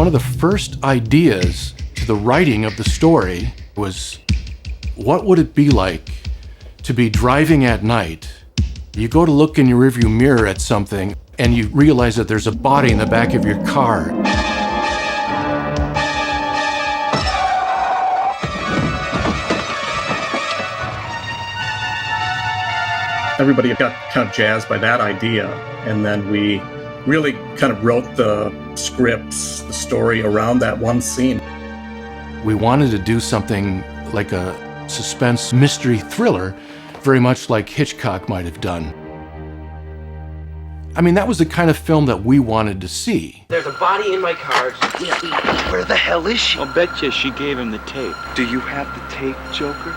of the first ideas to the writing of the story was, what would it be like to be driving at night? You go to look in your rearview mirror at something and you realize that there's a body in the back of your car. Everybody got kind of jazzed by that idea, and then we really kind of wrote the scripts, the story around that one scene. We wanted to do something like a suspense mystery thriller, very much like Hitchcock might have done. I mean, that was the kind of film that we wanted to see. There's a body in my car. Where the hell is she? I'll bet you she gave him the tape. Do you have the tape, Joker?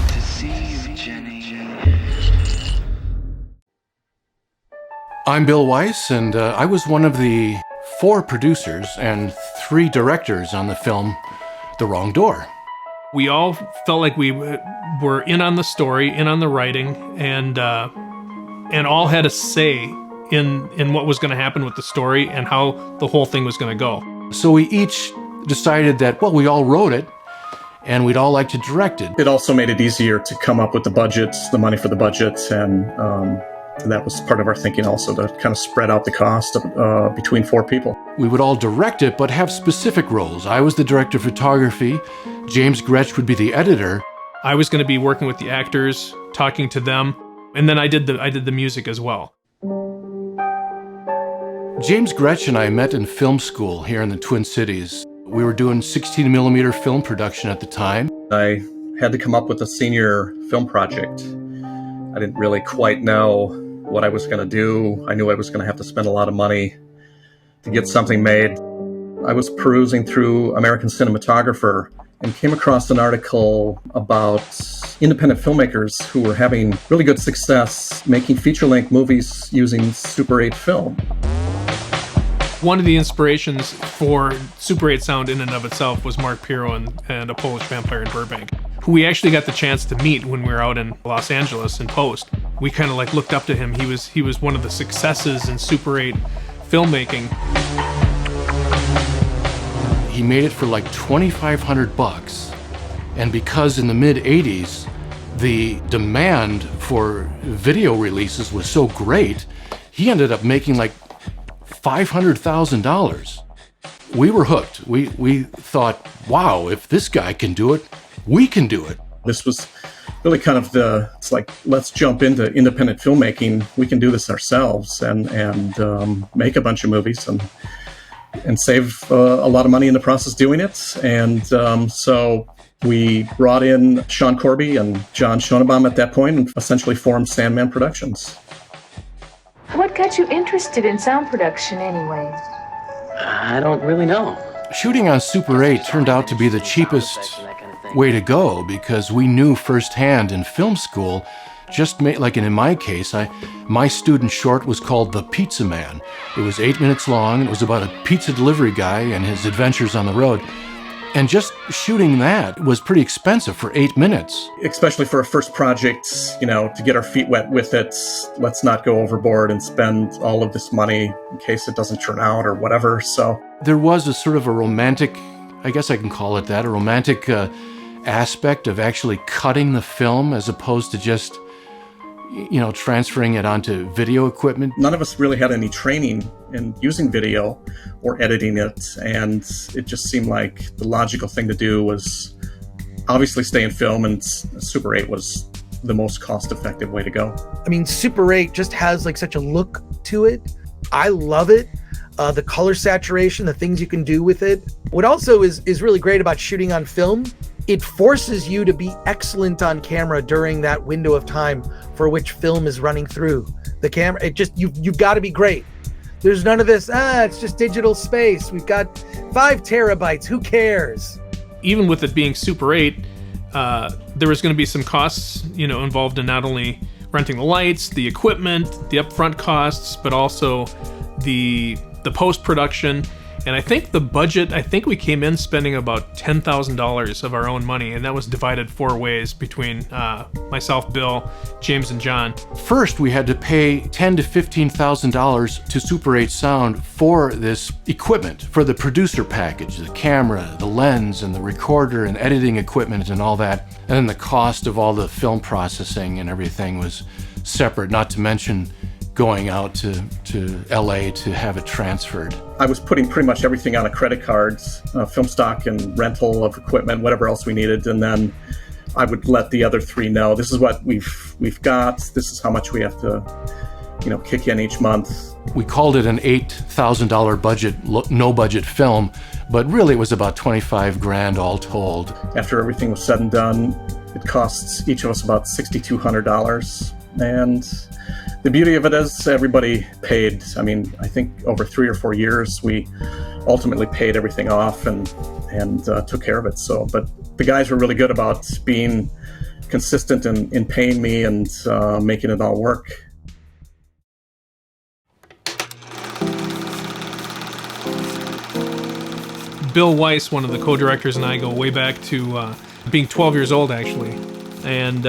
To see you, Jenny. I'm Bill Weiss, and I was one of the 4 producers and 3 directors on the film The Wrong Door. We all felt like we were in on the story, in on the writing, and all had a say in what was going to happen with the story and how the whole thing was going to go. So we each decided that, well, we all wrote it, and we'd all like to direct it. It also made it easier to come up with the budgets, the money for the budgets, and that was part of our thinking also, to kind of spread out the cost between 4 people. We would all direct it, but have specific roles. I was the director of photography. James Gretsch would be the editor. I was going to be working with the actors, talking to them, and then I did the music as well. James Gretsch and I met in film school here in the Twin Cities. We were doing 16mm film production at the time. I had to come up with a senior film project. I didn't really quite know what I was going to do. I knew I was going to have to spend a lot of money to get something made. I was perusing through American Cinematographer and came across an article about independent filmmakers who were having really good success making feature-length movies using Super 8 film. One of the inspirations for Super 8 sound in and of itself was Mark Pirro and A Polish Vampire in Burbank, who we actually got the chance to meet when we were out in Los Angeles in post. We kind of like looked up to him. He was one of the successes in Super 8 filmmaking. He made it for like $2,500, and because in the mid-'80s, the demand for video releases was so great, he ended up making like $500,000. We were hooked. We thought, wow, if this guy can do it, we can do it. This was really kind of it's like, let's jump into independent filmmaking. We can do this ourselves and make a bunch of movies and save a lot of money in the process doing it. And so we brought in Sean Corby and John Schoenbaum at that point and essentially formed Sandman Productions. What got you interested in sound production anyway? I don't really know. Shooting on Super 8 turned out to be the cheapest way to go because we knew firsthand in film school, like in my case, my student short was called The Pizza Man. It was 8 minutes long. It was about a pizza delivery guy and his adventures on the road. And just shooting that was pretty expensive for 8 minutes. Especially for a first project, to get our feet wet with it, let's not go overboard and spend all of this money in case it doesn't turn out or whatever. So there was a sort of a romantic, I guess I can call it that, a romantic aspect of actually cutting the film as opposed to just, transferring it onto video equipment. None of us really had any training in using video or editing it, and it just seemed like the logical thing to do was obviously stay in film, and Super 8 was the most cost-effective way to go. I mean, Super 8 just has like such a look to it. I love it. The color saturation, the things you can do with it. What also is really great about shooting on film, it forces you to be excellent on camera during that window of time for which film is running through the camera. It just, you've got to be great. There's none of this, it's just digital space. We've got 5 terabytes, who cares? Even with it being Super 8, there was going to be some costs, involved in not only renting the lights, the equipment, the upfront costs, but also the post-production And I think the budget, I think we came in spending about $10,000 of our own money, and that was divided 4 ways between myself, Bill, James, and John. First, we had to pay $10,000 to $15,000 to Super 8 Sound for this equipment, for the producer package, the camera, the lens, and the recorder, and editing equipment, and all that. And then the cost of all the film processing and everything was separate, not to mention going out to LA to have it transferred. I was putting pretty much everything on a credit card, film stock and rental of equipment, whatever else we needed, and then I would let the other 3 know, this is what we've got, this is how much we have to, kick in each month. We called it an $8,000 budget, no budget film, but really it was about 25 grand all told. After everything was said and done, it costs each of us about $6,200, and the beauty of it is everybody paid. I mean, I think over 3 or 4 years, we ultimately paid everything off and took care of it. So, but the guys were really good about being consistent in paying me and making it all work. Bill Weiss, one of the co-directors, and I go way back to being 12 years old, actually, and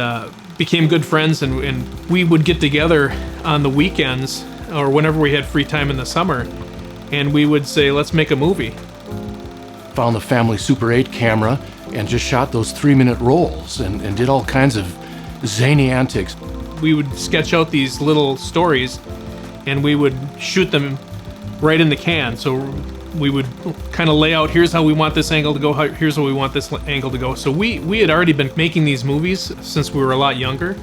became good friends, and we would get together on the weekends or whenever we had free time in the summer, and we would say, let's make a movie. Found the Felmlee Super 8 camera and just shot those 3-minute rolls and did all kinds of zany antics. We would sketch out these little stories and we would shoot them right in the can. So we would kind of lay out, here's how we want this angle to go, here's how we want this angle to go. So we had already been making these movies since we were a lot younger.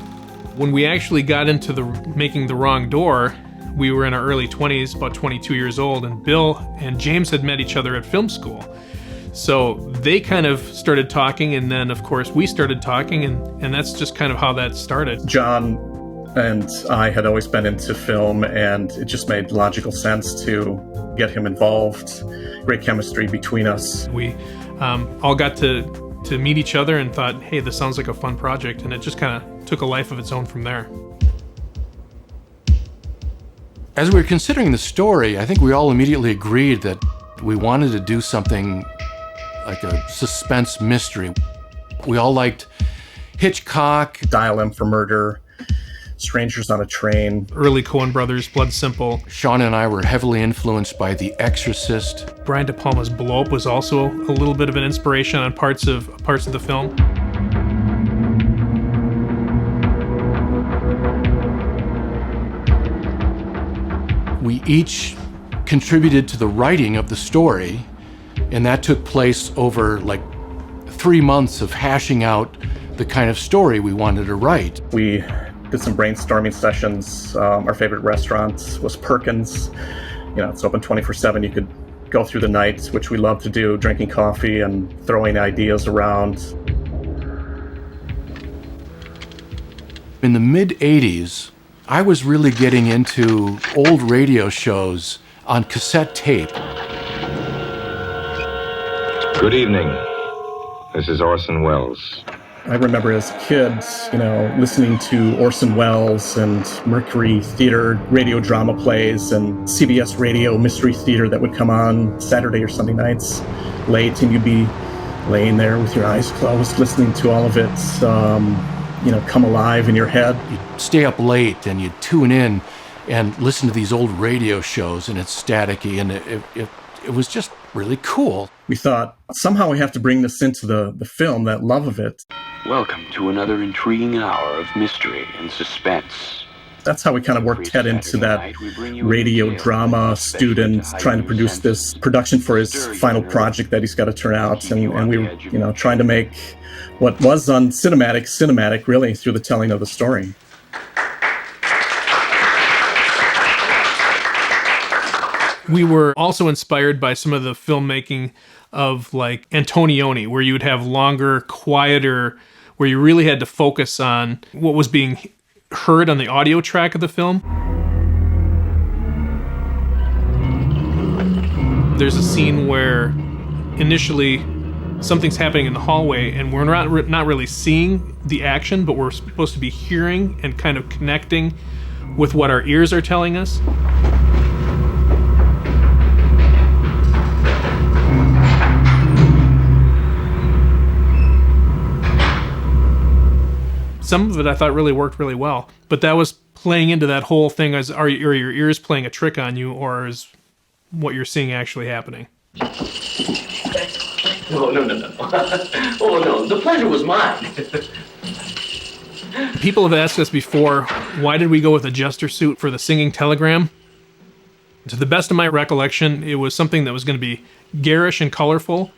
When we actually got into making The Wrong Door, we were in our early 20s, about 22 years old, and Bill and James had met each other at film school. So they kind of started talking, and then of course we started talking, and that's just kind of how that started. John and I had always been into film, and it just made logical sense to get him involved. Great chemistry between us. We all got to meet each other and thought, hey, this sounds like a fun project, and it just kind of took a life of its own from there. As we were considering the story, I think we all immediately agreed that we wanted to do something like a suspense mystery. We all liked Hitchcock, Dial M for Murder, Strangers on a Train. Early Coen Brothers, Blood Simple. Sean and I were heavily influenced by The Exorcist. Brian De Palma's Blow Up was also a little bit of an inspiration on parts of the film. We each contributed to the writing of the story, and that took place over like 3 months of hashing out the kind of story we wanted to write. We did some brainstorming sessions. Our favorite restaurant was Perkins. It's open 24/7. You could go through the night, which we love to do, drinking coffee and throwing ideas around. In the mid-'80s, I was really getting into old radio shows on cassette tape. Good evening. This is Orson Welles. I remember as a kid, listening to Orson Welles and Mercury Theater radio drama plays and CBS radio mystery theater that would come on Saturday or Sunday nights late, and you'd be laying there with your eyes closed, listening to all of it, come alive in your head. You'd stay up late and you'd tune in and listen to these old radio shows, and it's staticky, and it was just really cool. We thought, somehow we have to bring this into the film, that love of it. Welcome to another intriguing hour of mystery and suspense. That's how we kind of worked Ted into that radio drama student trying to produce this production for his final project that he's got to turn out. And we were, trying to make what was on cinematic really through the telling of the story. We were also inspired by some of the filmmaking of like Antonioni, where you would have longer, quieter, where you really had to focus on what was being heard on the audio track of the film. There's a scene where initially something's happening in the hallway and we're not really seeing the action, but we're supposed to be hearing and kind of connecting with what our ears are telling us. some of it I thought really worked really well. But that was playing into that whole thing as are your ears playing a trick on you, or is what you're seeing actually happening? No. Oh, no, the pleasure was mine. People have asked us before, why did we go with a jester suit for the singing telegram? To the best of my recollection, it was something that was going to be garish and colorful,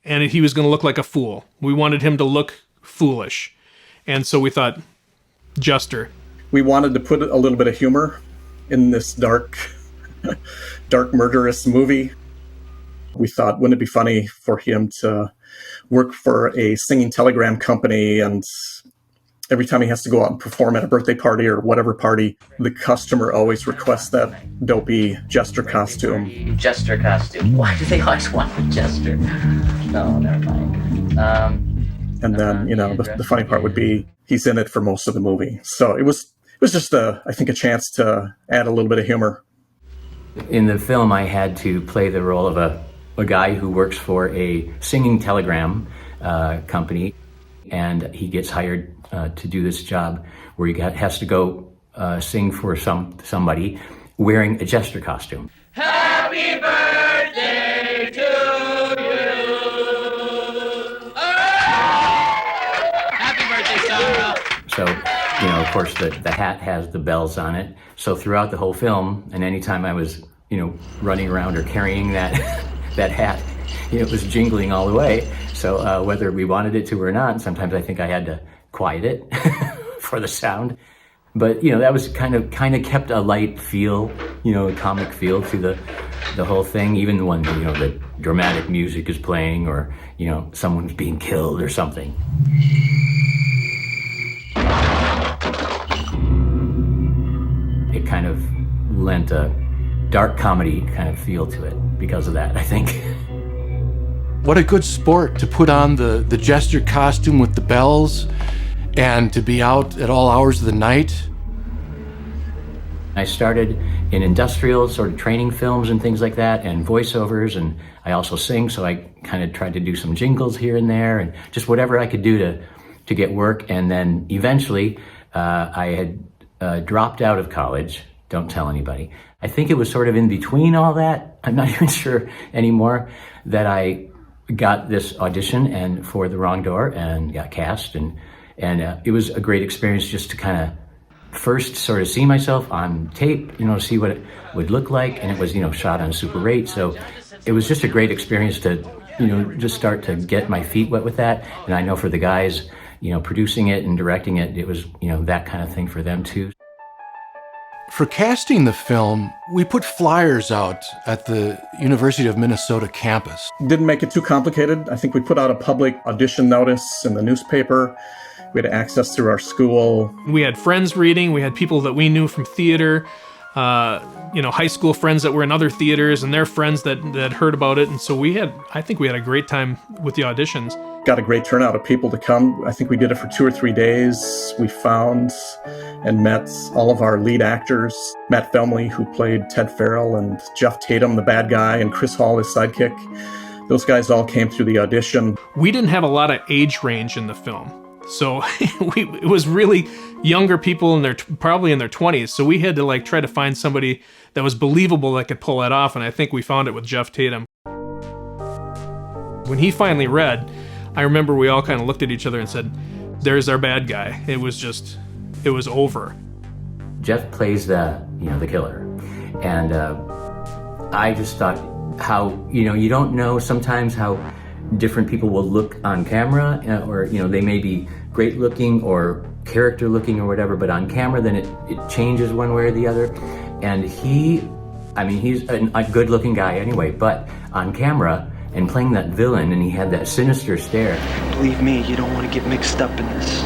and he was going to look like a fool. We wanted him to look foolish, and so we thought, jester. We wanted to put a little bit of humor in this dark, murderous movie. We thought, wouldn't it be funny for him to work for a singing telegram company, and every time he has to go out and perform at a birthday party or whatever party, the customer always requests that dopey jester costume. Jester costume. Why do they always want a jester? No, never mind. And then, the funny part would be he's in it for most of the movie. So it was just, I think, a chance to add a little bit of humor. In the film, I had to play the role of a guy who works for a singing telegram company, and he gets hired to do this job where he has to go sing for somebody wearing a jester costume. Happy birthday to you! Happy birthday, Sarah! So, of course, the hat has the bells on it. So throughout the whole film, and anytime I was, running around or carrying that hat, it was jingling all the way. So whether we wanted it to or not, sometimes I think I had to quiet it for the sound. But, that was kind of kept a light feel, a comic feel to the whole thing, even when, the dramatic music is playing or, someone's being killed or something. It kind of lent a dark comedy kind of feel to it because of that, I think. What a good sport to put on the jester costume with the bells and to be out at all hours of the night. I started in industrial sort of training films and things like that and voiceovers, and I also sing, so I kind of tried to do some jingles here and there and just whatever I could do to get work. And then eventually I had dropped out of college. Don't tell anybody. I think it was sort of in between all that, I'm not even sure anymore, that I got this audition and for The Wrong Door and got cast, and it was a great experience just to kind of first sort of see myself on tape, see what it would look like, and it was, shot on Super 8, so it was just a great experience to, just start to get my feet wet with that. And I know for the guys, producing it and directing it, it was, that kind of thing for them too. For casting the film, we put flyers out at the University of Minnesota campus. Didn't make it too complicated. I think we put out a public audition notice in the newspaper. We had access through our school. We had friends reading. We had people that we knew from theater, high school friends that were in other theaters and their friends that heard about it. And so I think we had a great time with the auditions. Got a great turnout of people to come. I think we did it for 2 or 3 days. We found and met all of our lead actors. Matt Felmlee, who played Ted Farrell, and Jeff Tatum, the bad guy, and Chris Hall, his sidekick. Those guys all came through the audition. We didn't have a lot of age range in the film. So it was really younger people probably in their 20s. So we had to try to find somebody that was believable that could pull that off. And I think we found it with Jeff Tatum. When he finally read, I remember we all kind of looked at each other and said, there's our bad guy. It was over. Jeff plays the killer. And I just thought how, you don't know sometimes how different people will look on camera, or they may be great looking or character looking or whatever, but on camera then it changes one way or the other. And he's a good looking guy anyway, but on camera and playing that villain, and he had that sinister stare. Believe me, you don't want to get mixed up in this.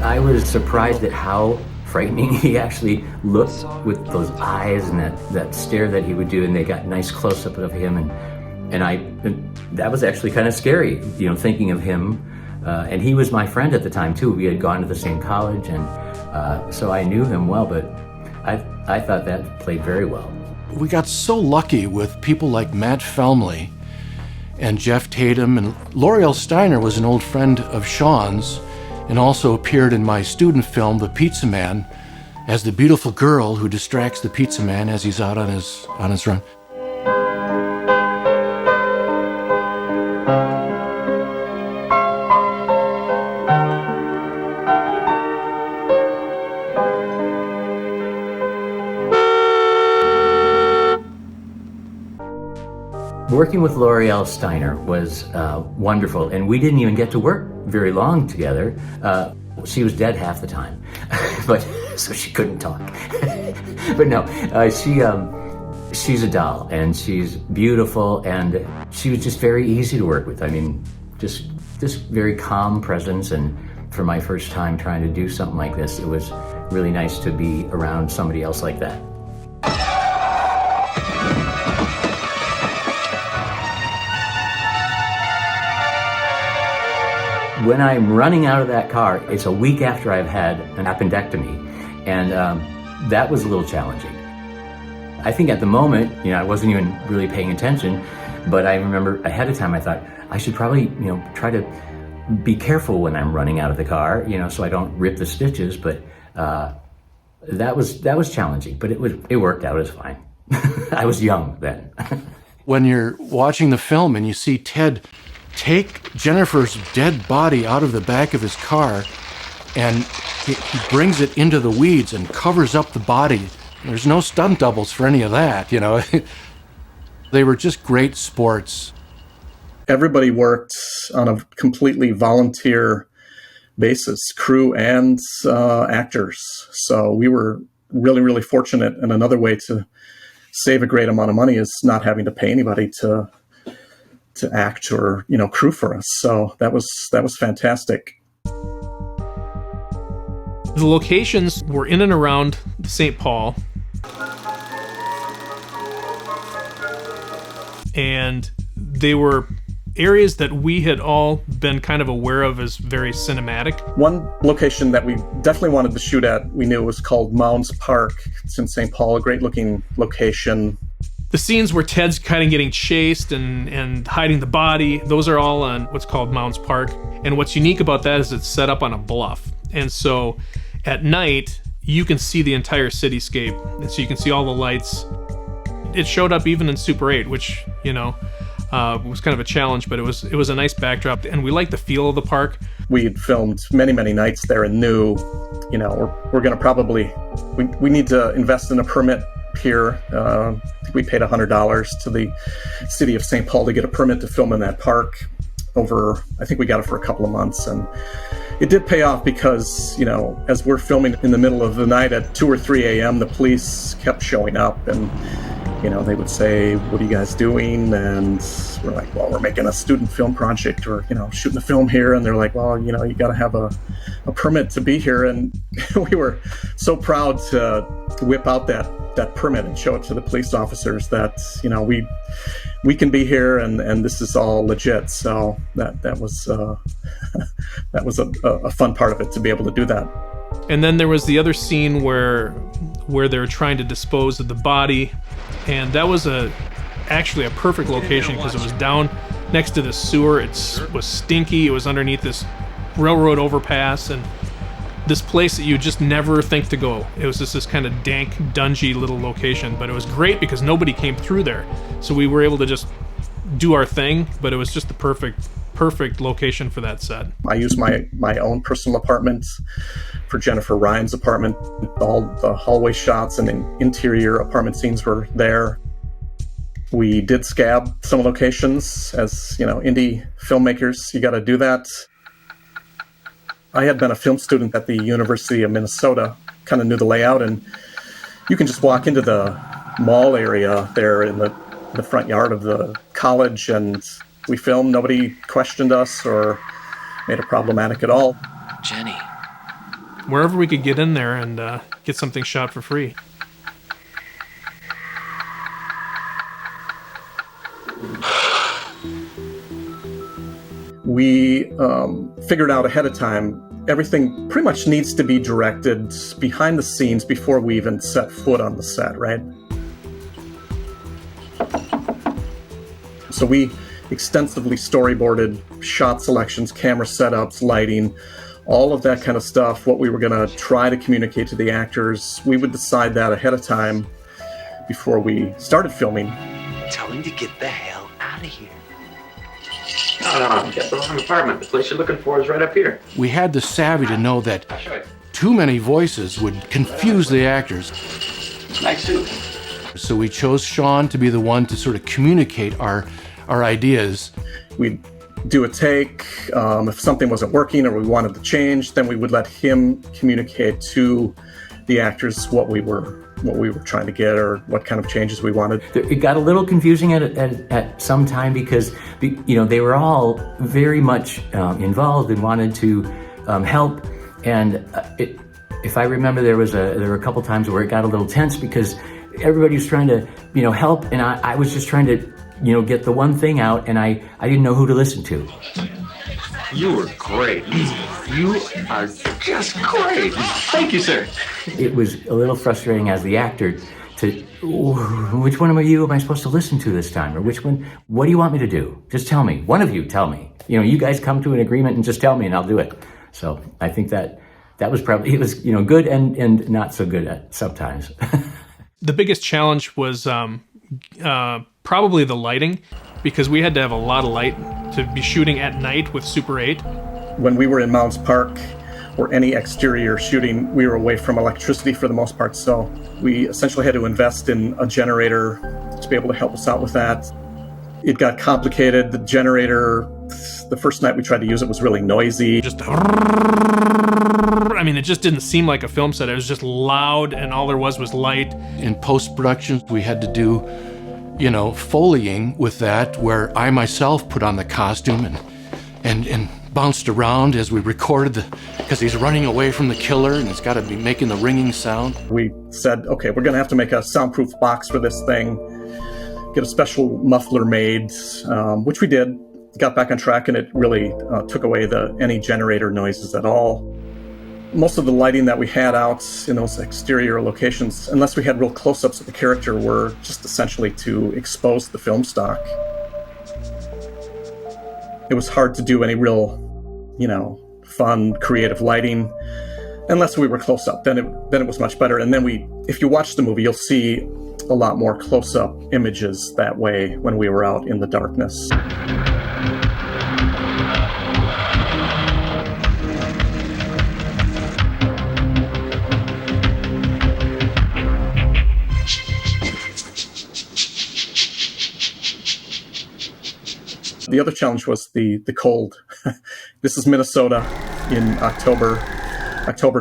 I was surprised at how frightening he actually looked with those eyes and that stare that he would do, and they got nice close-up of him, and that was actually kind of scary, thinking of him. And he was my friend at the time too. We had gone to the same college, and so I knew him well, but I thought that played very well. We got so lucky with people like Matt Felmlee and Jeff Tatum. And L'Oreal Steiner was an old friend of Sean's and also appeared in my student film, The Pizza Man, as the beautiful girl who distracts the pizza man as he's out on his run. Working with L'Oreal Steiner was wonderful, and we didn't even get to work very long together. She was dead half the time, but so she couldn't talk. But no, she's a doll, and she's beautiful, and she was just very easy to work with. I mean, just very calm presence, and for my first time trying to do something like this, it was really nice to be around somebody else like that. When I'm running out of that car, it's a week after I've had an appendectomy, and that was a little challenging. I think at the moment, I wasn't even really paying attention, but I remember ahead of time I thought I should probably, try to be careful when I'm running out of the car, so I don't rip the stitches. But that was challenging, but it worked out. It was fine. I was young then. When you're watching the film and you see Ted take Jennifer's dead body out of the back of his car, and he brings it into the weeds and covers up the body. There's no stunt doubles for any of that, They were just great sports. Everybody worked on a completely volunteer basis, crew and actors. So we were really, really fortunate. And another way to save a great amount of money is not having to pay anybody to act or crew for us. So that was fantastic. The locations were in and around St. Paul, and they were areas that we had all been kind of aware of as very cinematic. One location that we definitely wanted to shoot at, we knew, was called Mounds Park. It's in St. Paul, a great looking location. The scenes where Ted's kind of getting chased and hiding the body, those are all on what's called Mounds Park. And what's unique about that is it's set up on a bluff. And so at night, you can see the entire cityscape. And so you can see all the lights. It showed up even in Super 8, which, was kind of a challenge, but it was a nice backdrop. And we liked the feel of the park. We had filmed many, many nights there and knew, we're going to probably, we need to invest in a permit here. We paid $100 to the city of St. Paul to get a permit to film in that park I think we got it for a couple of months, and it did pay off because, as we're filming in the middle of the night at 2 or 3 a.m., the police kept showing up, and, they would say, "What are you guys doing?" And we're like, "Well, we're making a student film project, or, shooting a film here." And they're like, "Well, you got to have a permit to be here." And we were so proud to whip out that permit and show it to the police officers that, we can be here and this is all legit. So that was that was a fun part of it, to be able to do that. And then there was the other scene where they were trying to dispose of the body, and that was actually a perfect location because it was down next to the sewer. It was stinky. It was underneath this railroad overpass, and this place that you just never think to go. It was just this kind of dank, dungy little location, but it was great because nobody came through there. So we were able to just do our thing, but it was just the perfect location for that set. I used my own personal apartment for Jennifer Ryan's apartment. All the hallway shots and interior apartment scenes were there. We did scab some locations. As indie filmmakers, you got to do that. I had been a film student at the University of Minnesota, kind of knew the layout, and you can just walk into the mall area there in the front yard of the college, and we filmed. Nobody questioned us or made it problematic at all. Jenny. Wherever we could get in there and get something shot for free. We figured out ahead of time, everything pretty much needs to be directed behind the scenes before we even set foot on the set, right? So we extensively storyboarded shot selections, camera setups, lighting, all of that kind of stuff, what we were going to try to communicate to the actors. We would decide that ahead of time before we started filming. Tell him to get the hell out of here. No, you got the wrong apartment. The place you're looking for is right up here. We had the savvy to know that too many voices would confuse the actors. Nice suit. So we chose Sean to be the one to sort of communicate our ideas. We'd do a take. If something wasn't working or we wanted to change, then we would let him communicate to the actors what we were trying to get or what kind of changes we wanted. It got a little confusing at some time because, you know, they were all very much involved and wanted to help. And if I remember, there were a couple times where it got a little tense because everybody was trying to, you know, help, and I was just trying to, you know, get the one thing out, and I didn't know who to listen to. You were great. You are just great. Thank you, sir. It was a little frustrating as the actor to, which one of you am I supposed to listen to this time? Or which one, what do you want me to do? Just tell me. One of you tell me. You know, you guys come to an agreement and just tell me and I'll do it. So I think that was probably, it was, you know, good and not so good at sometimes. The biggest challenge was probably the lighting, because we had to have a lot of light to be shooting at night with Super 8. When we were in Mounds Park or any exterior shooting, we were away from electricity for the most part, so we essentially had to invest in a generator to be able to help us out with that. It got complicated. The generator, the first night we tried to use it, was really noisy. I mean, it just didn't seem like a film set. It was just loud, and all there was light. In post-production, we had to do, you know, Foleying with that, where I myself put on the costume and bounced around as we recorded because he's running away from the killer and it's got to be making the ringing sound. We said, okay, we're going to have to make a soundproof box for this thing, get a special muffler made, which we did. Got back on track, and it really took away any generator noises at all. Most of the lighting that we had out in those exterior locations, unless we had real close-ups of the character, were just essentially to expose the film stock. It was hard to do any real, you know, fun, creative lighting unless we were close up. Then it was much better. And then if you watch the movie, you'll see a lot more close-up images that way when we were out in the darkness. The other challenge was the cold. This is Minnesota in October,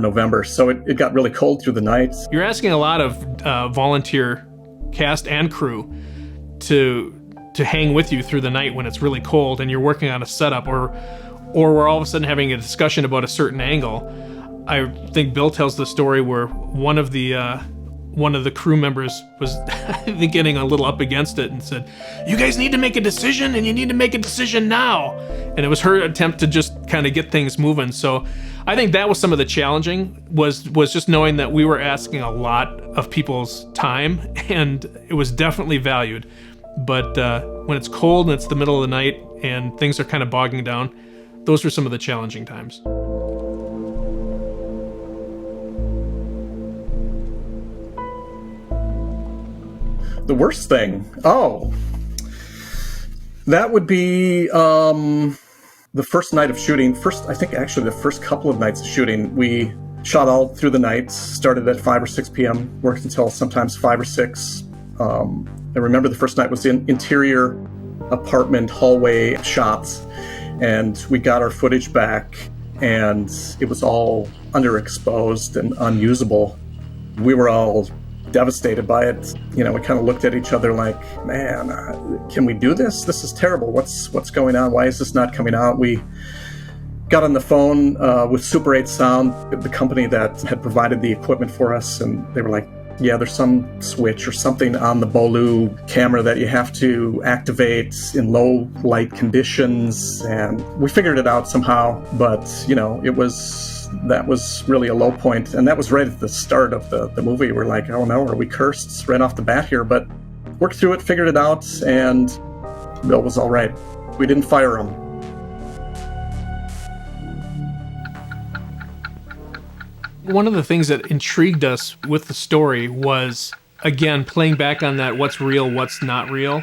November, so it got really cold through the night. You're asking a lot of volunteer cast and crew to hang with you through the night when it's really cold and you're working on a setup, or we're all of a sudden having a discussion about a certain angle. I think Bill tells the story where one of the crew members was I think getting a little up against it and said, "You guys need to make a decision, and you need to make a decision now." And it was her attempt to just kind of get things moving. So I think that was some of the challenging, was just knowing that we were asking a lot of people's time, and it was definitely valued. But when it's cold and it's the middle of the night and things are kind of bogging down, those were some of the challenging times. The worst thing? Oh, that would be the first night of shooting. I think actually the first couple of nights of shooting, we shot all through the night, started at 5 or 6 p.m., worked until sometimes 5 or 6. I remember the first night was in interior apartment hallway shots, and we got our footage back, and it was all underexposed and unusable. We were all devastated by it. You know, we kind of looked at each other like, man, can we do this? This is terrible. What's going on? Why is this not coming out? We got on the phone with Super 8 Sound, the company that had provided the equipment for us, and they were like, yeah, there's some switch or something on the Bolu camera that you have to activate in low light conditions, and we figured it out somehow. But you know, that was really a low point, and that was right at the start of the movie. We're like, oh no, are we cursed right off the bat here? But worked through it, figured it out, and Bill was all right. We didn't fire him. One of the things that intrigued us with the story was, again, playing back on that what's real, what's not real.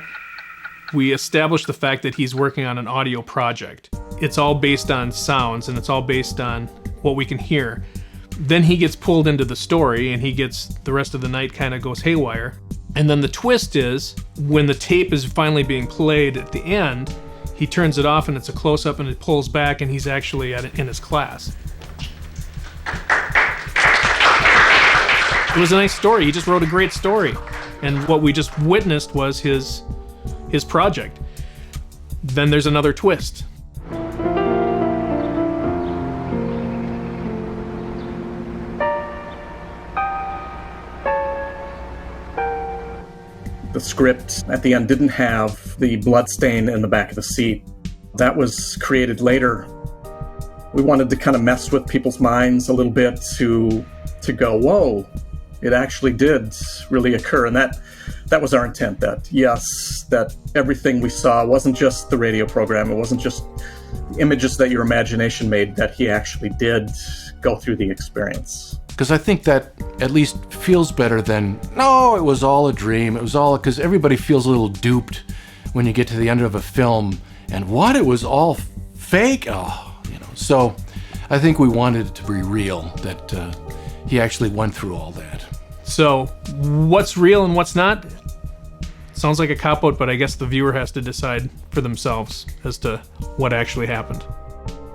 We established the fact that he's working on an audio project. It's all based on sounds, and it's all based on what we can hear. Then he gets pulled into the story, and he gets, the rest of the night kind of goes haywire. And then the twist is, when the tape is finally being played at the end, he turns it off and it's a close-up and it pulls back and he's actually in his class. It was a nice story. He just wrote a great story. And what we just witnessed was his project. Then there's another twist. The script at the end didn't have the blood stain in the back of the seat. That was created later. We wanted to kind of mess with people's minds a little bit to go, whoa, it actually did really occur. And that was our intent, that yes, that everything we saw wasn't just the radio program, it wasn't just the images that your imagination made, that he actually did go through the experience. Because I think that at least feels better than, no, it was all a dream. It was all, because everybody feels a little duped when you get to the end of a film and what, it was all fake? Oh, so I think we wanted it to be real, that he actually went through all that. So what's real and what's not? Sounds like a cop-out, but I guess the viewer has to decide for themselves as to what actually happened.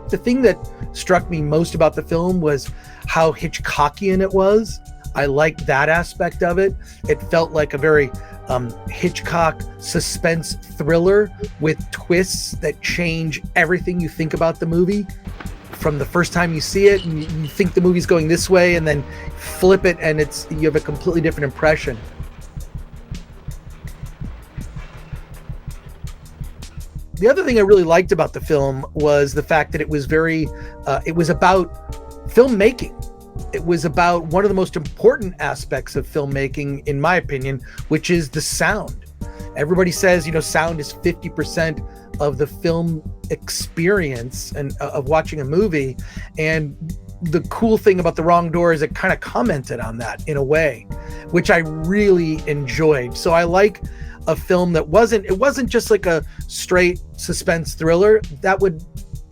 The thing that struck me most about the film was how Hitchcockian it was. I liked that aspect of it. It felt like a very Hitchcock suspense thriller with twists that change everything you think about the movie. From the first time you see it, and you think the movie's going this way, and then flip it, and you have a completely different impression. The other thing I really liked about the film was the fact that it was it was about filmmaking. It was about one of the most important aspects of filmmaking, in my opinion, which is the sound. Everybody says, sound is 50% of the film experience and of watching a movie. And the cool thing about The Wrong Door is it kind of commented on that in a way, which I really enjoyed. So I like a film that wasn't just like a straight suspense thriller.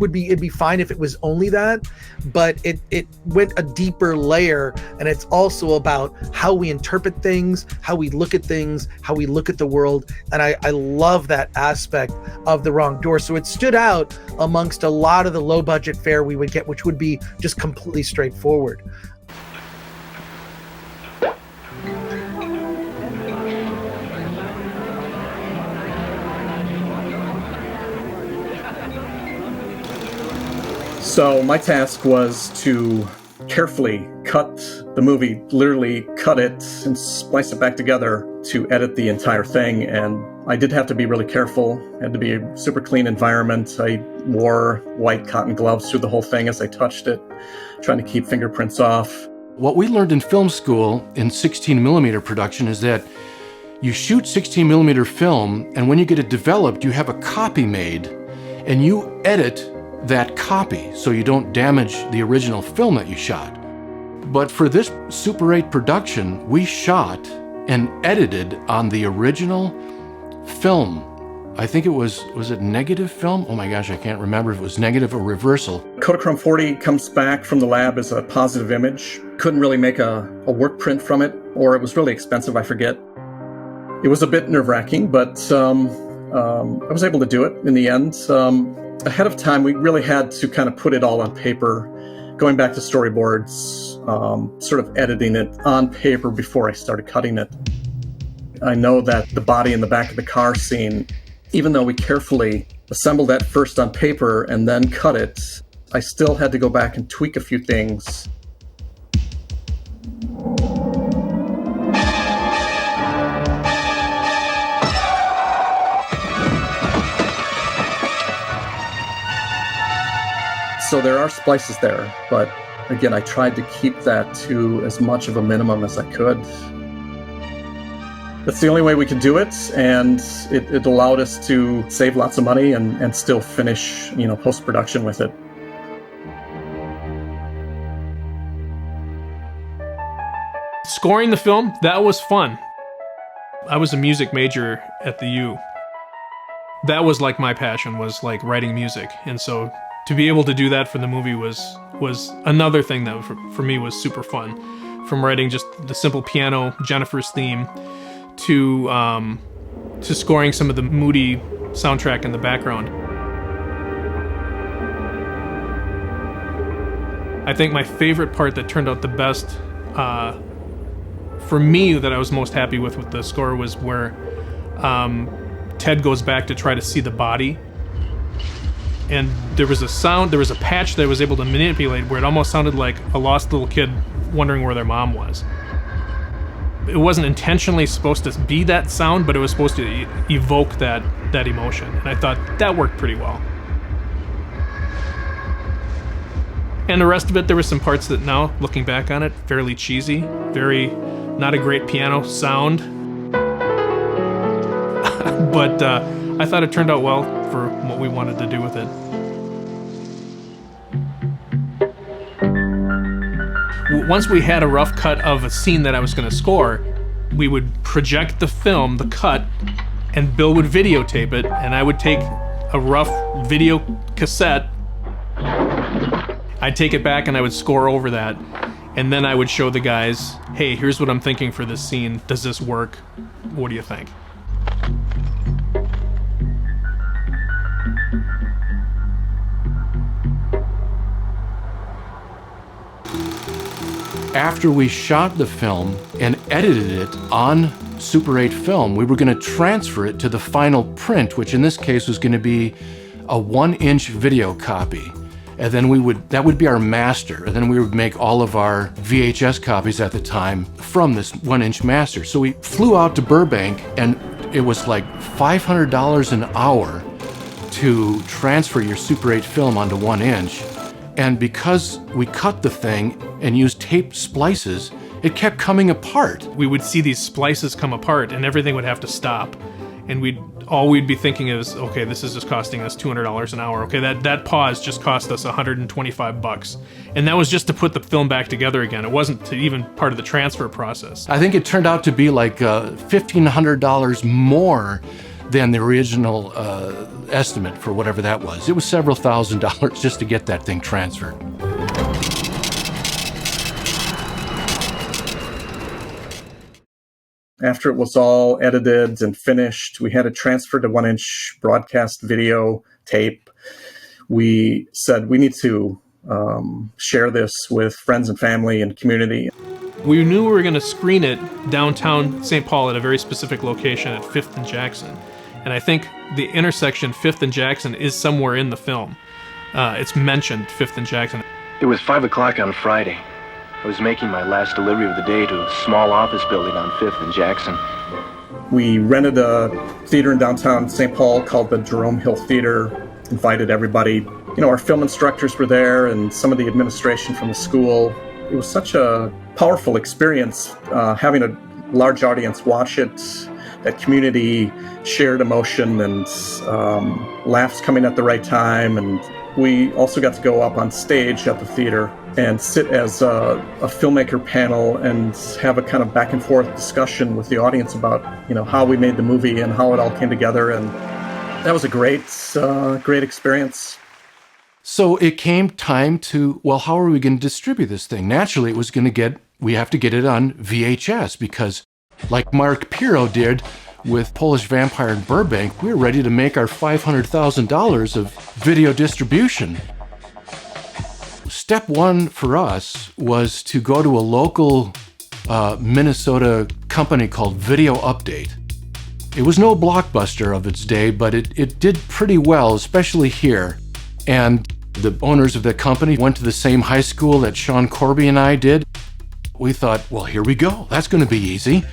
It'd be fine if it was only that, but it went a deeper layer, and it's also about how we interpret things, how we look at things, how we look at the world, and I love that aspect of The Wrong Door. So it stood out amongst a lot of the low budget fare we would get, which would be just completely straightforward. So my task was to carefully cut the movie, literally cut it and splice it back together to edit the entire thing. And I did have to be really careful. It had to be a super clean environment. I wore white cotton gloves through the whole thing as I touched it, trying to keep fingerprints off. What we learned in film school in 16mm production is that you shoot 16mm film, and when you get it developed, you have a copy made, and you edit that copy so you don't damage the original film that you shot. But for this Super 8 production, we shot and edited on the original film. I think it was it negative film? Oh my gosh, I can't remember if it was negative or reversal. Kodachrome 40 comes back from the lab as a positive image. Couldn't really make a work print from it, or it was really expensive, I forget. It was a bit nerve-wracking, but I was able to do it in the end. Ahead of time, we really had to kind of put it all on paper, going back to storyboards, sort of editing it on paper before I started cutting it. I know that the body in the back of the car scene, even though we carefully assembled that first on paper and then cut it, I still had to go back and tweak a few things. So there are splices there, but again, I tried to keep that to as much of a minimum as I could. That's the only way we could do it, and it allowed us to save lots of money and still finish, post-production with it. Scoring the film, that was fun. I was a music major at the U. That was like my passion, was like writing music. And so to be able to do that for the movie was another thing that for me was super fun. From writing just the simple piano, Jennifer's theme, to scoring some of the moody soundtrack in the background. I think my favorite part that turned out the best for me, that I was most happy with the score, was where Ted goes back to try to see the body. And there was a patch that I was able to manipulate where it almost sounded like a lost little kid wondering where their mom was. It wasn't intentionally supposed to be that sound, but it was supposed to evoke that emotion. And I thought that worked pretty well. And the rest of it, there were some parts that now, looking back on it, fairly cheesy, not a great piano sound. But I thought it turned out well for what we wanted to do with it. Once we had a rough cut of a scene that I was going to score, we would project the film, the cut, and Bill would videotape it, and I would take a rough video cassette, I'd take it back and I would score over that, and then I would show the guys, hey, here's what I'm thinking for this scene. Does this work? What do you think? After we shot the film and edited it on Super 8 film, we were going to transfer it to the final print, which in this case was going to be a 1-inch video copy. And then that would be our master. And then we would make all of our VHS copies at the time from this 1-inch master. So we flew out to Burbank, and it was like $500 an hour to transfer your Super 8 film onto 1-inch. And because we cut the thing and used tape splices, it kept coming apart. We would see these splices come apart and everything would have to stop. And all we'd be thinking is, okay, this is just costing us $200 an hour. Okay, that pause just cost us $125. And that was just to put the film back together again. It wasn't even part of the transfer process. I think it turned out to be like $1,500 more than the original estimate for whatever that was. It was several $1,000s just to get that thing transferred. After it was all edited and finished, we had it transferred to 1-inch broadcast video tape. We said we need to share this with friends and family and community. We knew we were going to screen it downtown St. Paul at a very specific location at 5th and Jackson. And I think the intersection 5th and Jackson is somewhere in the film. It's mentioned, 5th and Jackson. It was 5 o'clock on Friday. I was making my last delivery of the day to a small office building on 5th and Jackson. We rented a theater in downtown St. Paul called the Jerome Hill Theater, invited everybody. Our film instructors were there and some of the administration from the school. It was such a powerful experience having a large audience watch it, that community shared emotion and laughs coming at the right time. And we also got to go up on stage at the theater and sit as a filmmaker panel and have a kind of back and forth discussion with the audience about, how we made the movie and how it all came together. And that was a great experience. So it came time to, well, how are we going to distribute this thing? Naturally, we have to get it on VHS because like Mark Pirro did with Polish Vampire in Burbank, we were ready to make our $500,000 of video distribution. Step one for us was to go to a local Minnesota company called Video Update. It was no blockbuster of its day, but it did pretty well, especially here. And the owners of the company went to the same high school that Sean Corby and I did. We thought, well, here we go. That's going to be easy.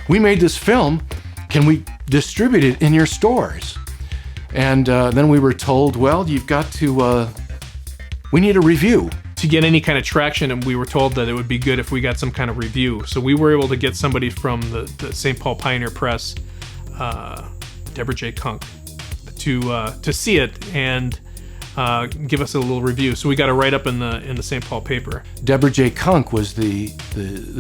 We made this film. Can we distribute it in your stores? And then we were told, well, you've got to, we need a review to to get any kind of traction, and we were told that it would be good if we got some kind of review. So we were able to get somebody from the St. Paul Pioneer Press, Deborah J. Kunk, to see it and give us a little review. So we got a write-up in the St. Paul paper. Deborah J. Kunk was the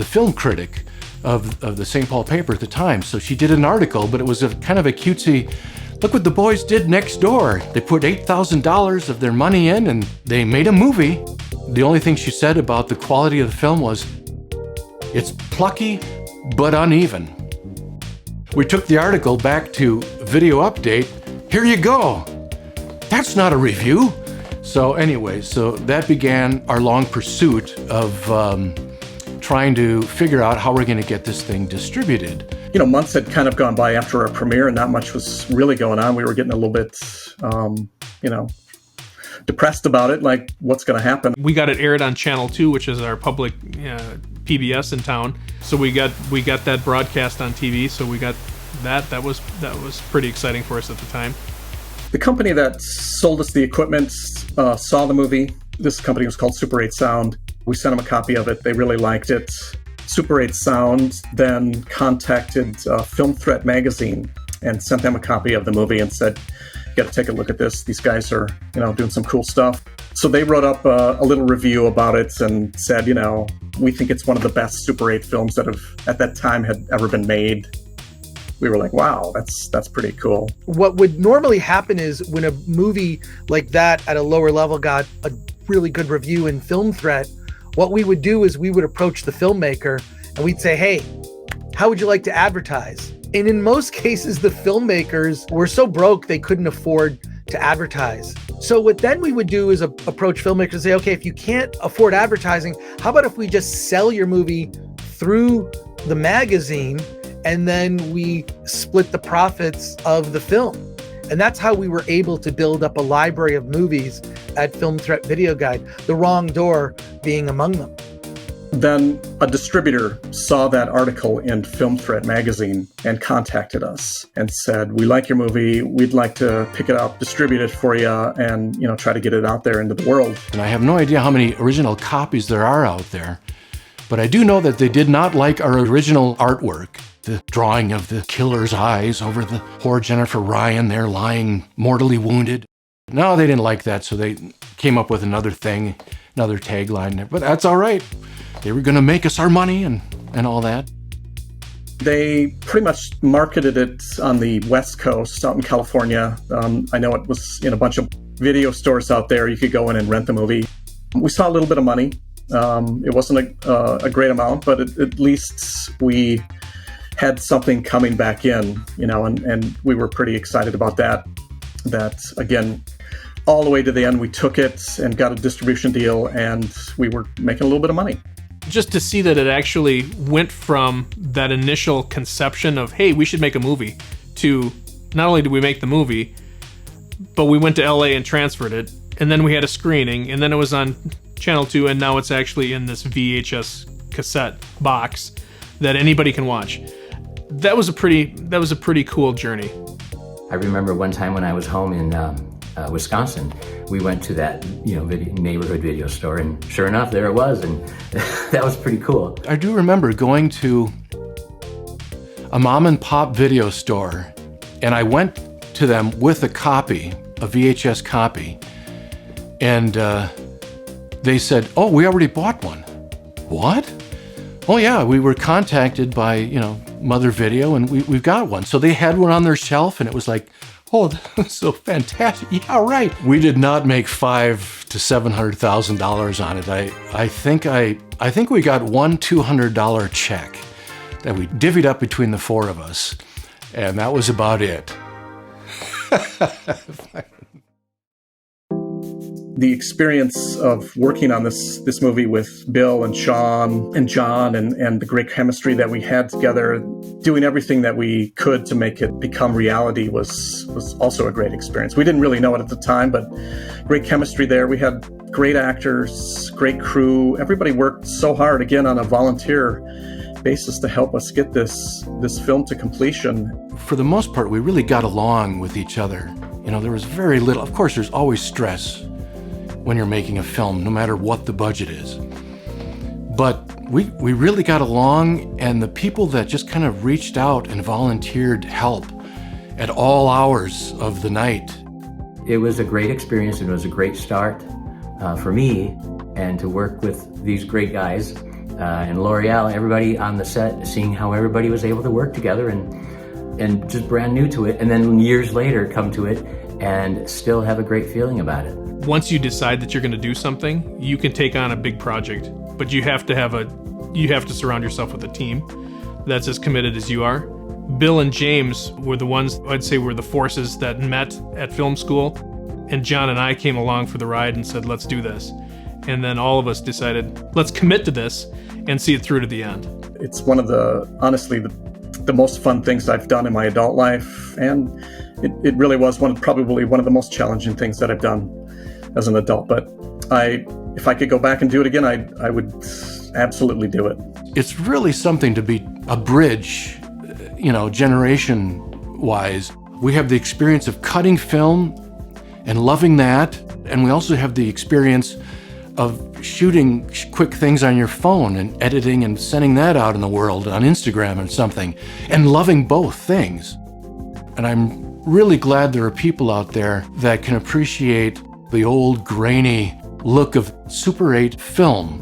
film critic of the St. Paul paper at the time. So she did an article, but it was a kind of a cutesy, look what the boys did next door. They put $8,000 of their money in and they made a movie. The only thing she said about the quality of the film was, it's plucky but uneven. We took the article back to Video Update. Here you go. That's not a review. So anyway, so that began our long pursuit of trying to figure out how we're going to get this thing distributed. You know, months had kind of gone by after our premiere and not much was really going on. We were getting a little bit, depressed about it, like what's going to happen. We got it aired on Channel 2, which is our public PBS in town. So we got that broadcast on TV. So we got that. That was pretty exciting for us at the time. The company that sold us the equipment saw the movie. This company was called Super 8 Sound. We sent them a copy of it. They really liked it. Super 8 Sound then contacted Film Threat magazine and sent them a copy of the movie and said, you got to take a look at this. These guys are, doing some cool stuff. So they wrote up a little review about it and said, we think it's one of the best Super 8 films that have, at that time, had ever been made. We were like, wow, that's pretty cool. What would normally happen is when a movie like that at a lower level got a really good review in Film Threat, what we would do is we would approach the filmmaker and we'd say, hey, how would you like to advertise? And in most cases, the filmmakers were so broke they couldn't afford to advertise. So what then we would do is approach filmmakers and say, okay, if you can't afford advertising, how about if we just sell your movie through the magazine and then we split the profits of the film? And that's how we were able to build up a library of movies at Film Threat Video Guide, The Wrong Door being among them. Then a distributor saw that article in Film Threat magazine and contacted us and said, we like your movie, we'd like to pick it up, distribute it for you, and try to get it out there into the world. And I have no idea how many original copies there are out there, but I do know that they did not like our original artwork. The drawing of the killer's eyes over the poor Jennifer Ryan there lying mortally wounded. No, they didn't like that, so they came up with another thing, another tagline. But that's all right. They were going to make us our money and all that. They pretty much marketed it on the West Coast, out in California. I know it was in a bunch of video stores out there. You could go in and rent the movie. We saw a little bit of money. It wasn't a great amount, but at least we had something coming back in, and we were pretty excited about that. That, again, all the way to the end, we took it and got a distribution deal, and we were making a little bit of money. Just to see that it actually went from that initial conception of, hey, we should make a movie, to not only did we make the movie, but we went to LA and transferred it, and then we had a screening, and then it was on Channel 2, and now it's actually in this VHS cassette box that anybody can watch. That was a pretty cool journey. I remember one time when I was home in Wisconsin, we went to that neighborhood video store, and sure enough, there it was, and that was pretty cool. I do remember going to a mom and pop video store, and I went to them with a copy, a VHS copy, and they said, "Oh, we already bought one." What? Oh yeah, we were contacted by Mother Video, and we've got one. So they had one on their shelf, and it was like, oh, that's so fantastic. Yeah, right. We did not make $500,000 to $700,000 on it. I think we got one $200 check that we divvied up between the four of us, and that was about it. The experience of working on this movie with Bill and Sean and John and the great chemistry that we had together, doing everything that we could to make it become reality was also a great experience. We didn't really know it at the time, but great chemistry there. We had great actors, great crew. Everybody worked so hard, again, on a volunteer basis to help us get this film to completion. For the most part, we really got along with each other. There was very little. Of course, there's always stress when you're making a film, no matter what the budget is. But we really got along, and the people that just kind of reached out and volunteered help at all hours of the night. It was a great experience, and it was a great start for me, and to work with these great guys and L'Oreal, everybody on the set, seeing how everybody was able to work together and just brand new to it, and then years later come to it and still have a great feeling about it. Once you decide that you're going to do something, you can take on a big project, but you have to surround yourself with a team that's as committed as you are. Bill and James were the ones, I'd say, were the forces that met at film school, and John and I came along for the ride and said, let's do this. And then all of us decided, let's commit to this and see it through to the end. It's one of honestly, the most fun things I've done in my adult life, and it really was probably one of the most challenging things that I've done as an adult. But if I could go back and do it again, I would absolutely do it. It's really something to be a bridge, generation-wise. We have the experience of cutting film and loving that, and we also have the experience of shooting quick things on your phone and editing and sending that out in the world on Instagram or something, and loving both things. And I'm really glad there are people out there that can appreciate the old grainy look of Super 8 film.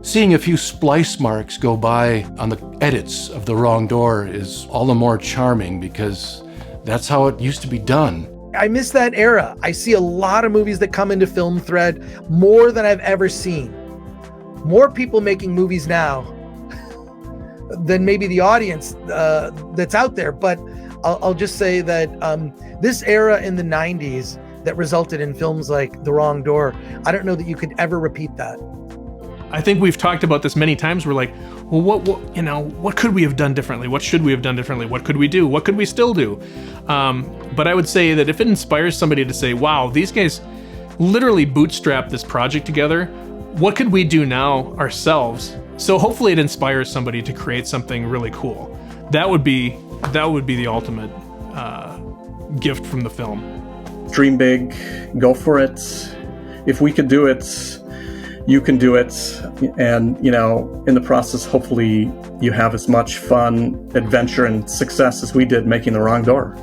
Seeing a few splice marks go by on the edits of The Wrong Door is all the more charming because that's how it used to be done. I miss that era. I see a lot of movies that come into Film Thread, more than I've ever seen. More people making movies now than maybe the audience that's out there. But I'll just say that this era in the 90s that resulted in films like The Wrong Door, I don't know that you could ever repeat that. I think we've talked about this many times. We're like, well, what could we have done differently? What should we have done differently? What could we do? What could we still do? But I would say that if it inspires somebody to say, wow, these guys literally bootstrapped this project together, what could we do now ourselves? So hopefully it inspires somebody to create something really cool. That would be the ultimate gift from the film. Dream big, go for it. If we could do it, you can do it. And, in the process, hopefully you have as much fun, adventure, and success as we did making The Wrong Door.